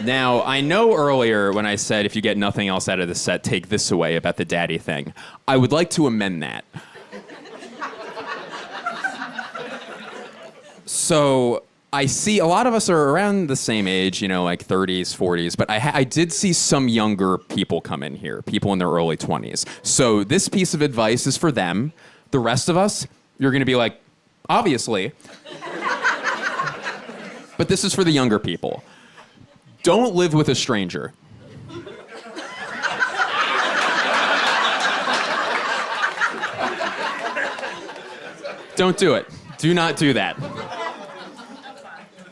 Now, I know earlier when I said if you get nothing else out of the set, take this away about the daddy thing. I would like to amend that. So I see a lot of us are around the same age, like 30s, 40s, but I did see some younger people come in here, people in their early 20s. So this piece of advice is for them. The rest of us, you're going to be like, obviously. But this is for the younger people. Don't live with a stranger. Don't do it. Do not do that.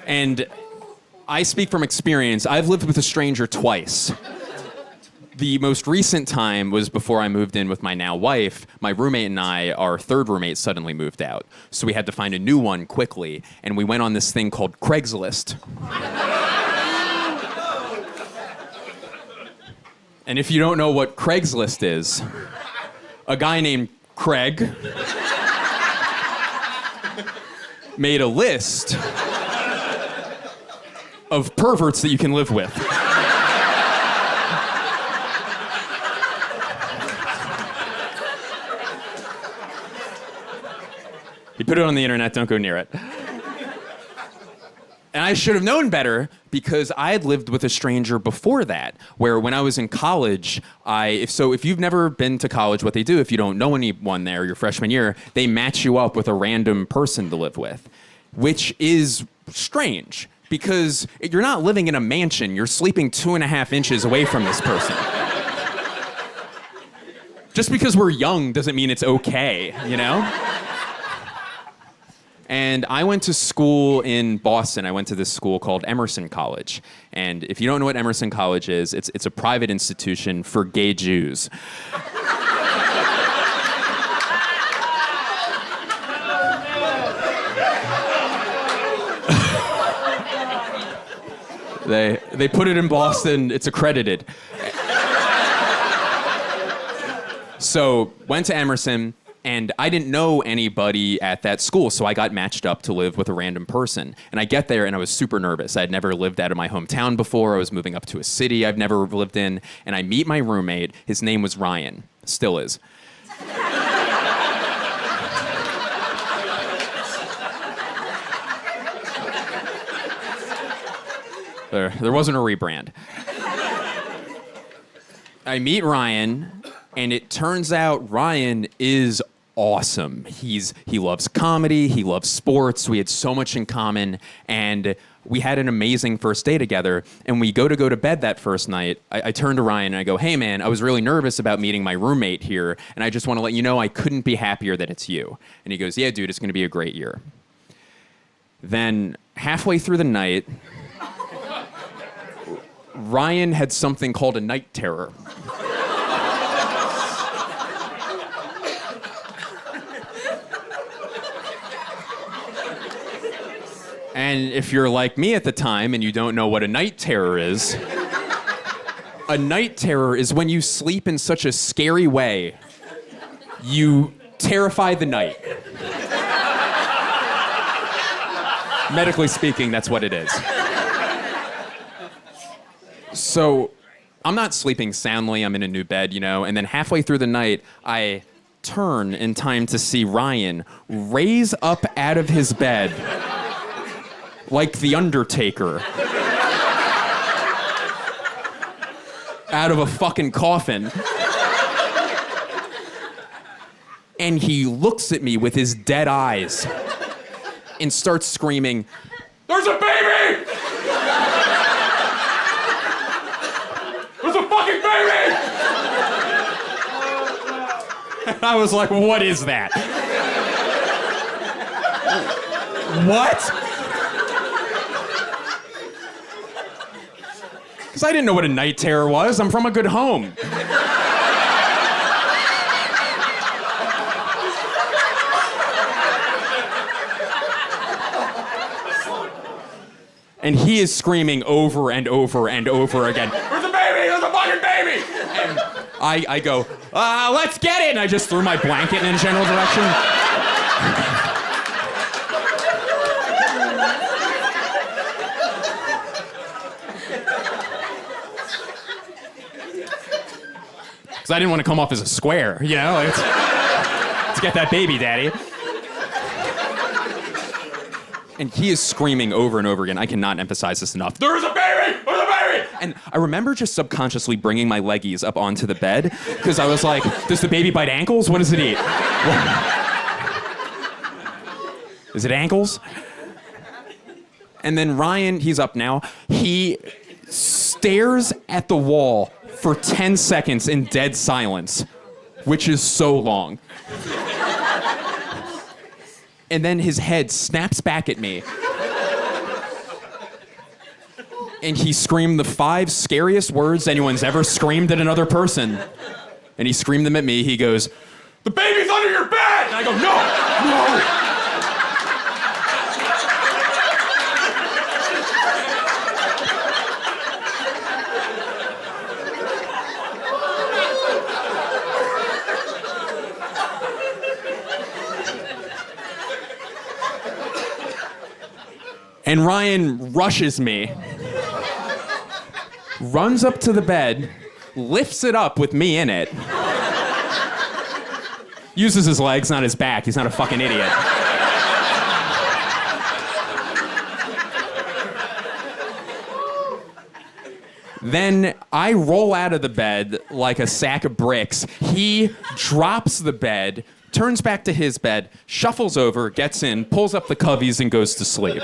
And I speak from experience. I've lived with a stranger twice. The most recent time was before I moved in with my now wife. My roommate and I, our third roommate, suddenly moved out. So we had to find a new one quickly, and we went on this thing called Craigslist. And if you don't know what Craigslist is, a guy named Craig made a list of perverts that you can live with. He put it on the internet, don't go near it. And I should have known better because I had lived with a stranger before that, where when I was in college, if you've never been to college, what they do, if you don't know anyone there your freshman year, they match you up with a random person to live with, which is strange because you're not living in a mansion, you're sleeping 2.5 inches away from this person. Just because we're young doesn't mean it's okay, And I went to school in Boston. I went to this school called Emerson College. And if you don't know what Emerson College is, it's a private institution for gay Jews. They put it in Boston. It's accredited. So went to Emerson. And I didn't know anybody at that school, so I got matched up to live with a random person. And I get there, and I was super nervous. I had never lived out of my hometown before. I was moving up to a city I've never lived in. And I meet my roommate. His name was Ryan. Still is. There wasn't a rebrand. I meet Ryan, and it turns out Ryan is awesome. He loves comedy, he loves sports, we had so much in common, and we had an amazing first day together. And we go to bed that first night. I turn to Ryan and I go, hey man, I was really nervous about meeting my roommate here, and I just want to let you know I couldn't be happier that it's you. And he goes, yeah dude, it's going to be a great year. Then halfway through the night, Ryan had something called a night terror. And if you're like me at the time and you don't know what a night terror is when you sleep in such a scary way, you terrify the night. Medically speaking, that's what it is. So I'm not sleeping soundly, I'm in a new bed, and then halfway through the night, I turn in time to see Ryan raise up out of his bed like the Undertaker. Out of a fucking coffin. And he looks at me with his dead eyes and starts screaming, "There's a baby! There's a fucking baby!" And I was like, what is that? What? Because I didn't know what a night terror was. I'm from a good home. And he is screaming over and over and over again, "There's a baby! There's a fucking baby!" And I go, let's get it! And I just threw my blanket in a general direction. Because I didn't want to come off as a square, you know? Like, let's get that baby, daddy. And he is screaming over and over again. I cannot emphasize this enough. There's a baby! There's a baby! And I remember just subconsciously bringing my leggies up onto the bed because I was like, does the baby bite ankles? What does it eat? Is it ankles? And then Ryan, he's up now. He stares at the wall for 10 seconds in dead silence, which is so long. And then his head snaps back at me. And he screamed the 5 scariest words anyone's ever screamed at another person. And he screamed them at me. He goes, "The baby's under your bed!" And I go, "No, no!" And Ryan rushes me, runs up to the bed, lifts it up with me in it, uses his legs, not his back. He's not a fucking idiot. Then I roll out of the bed like a sack of bricks. He drops the bed, turns back to his bed, shuffles over, gets in, pulls up the coveys, and goes to sleep.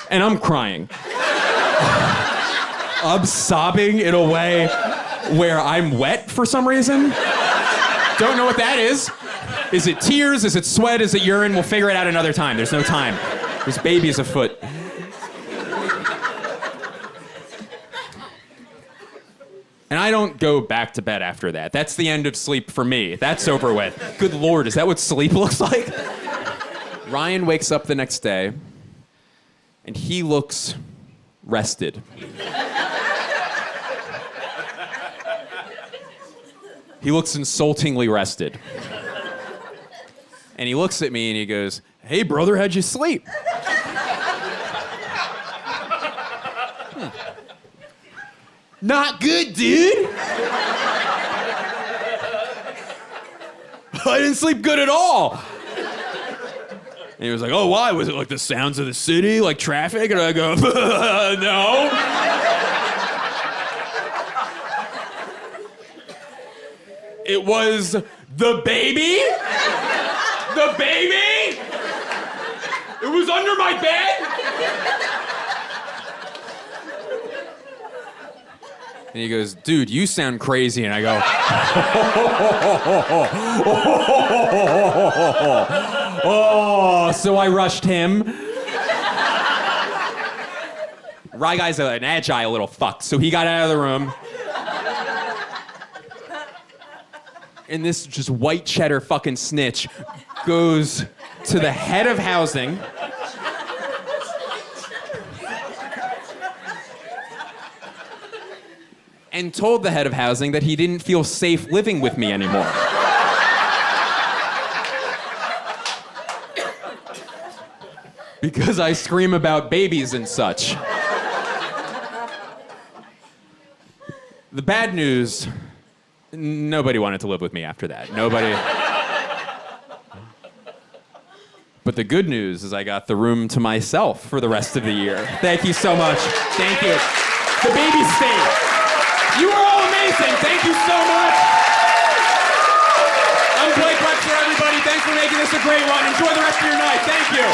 And I'm crying. I'm sobbing in a way where I'm wet for some reason. Don't know what that is. Is it tears? Is it sweat? Is it urine? We'll figure it out another time. There's no time. There's babies afoot. And I don't go back to bed after that. That's the end of sleep for me. That's over with. Good Lord, is that what sleep looks like? Ryan wakes up the next day, and he looks rested. He looks insultingly rested. And he looks at me and he goes, "Hey, brother, how'd you sleep?" "Not good, dude. I didn't sleep good at all." And he was like, "Oh, why? Was it like the sounds of the city, like traffic?" And I go, "No." It was the baby? The baby? It was under my bed? And he goes, "Dude, you sound crazy." And I go, "Oh." So I rushed him. Rye guy's an agile little fuck, so he got out of the room. And this just white cheddar fucking snitch goes to the head of housing. And told the head of housing that he didn't feel safe living with me anymore. Because I scream about babies and such. The bad news, nobody wanted to live with me after that. Nobody. But the good news is I got the room to myself for the rest of the year. Thank you so much. Thank you. The baby stayed. You are all amazing. Thank you so much. I'm Blake Wexler, everybody. Thanks for making this a great one. Enjoy the rest of your night. Thank you.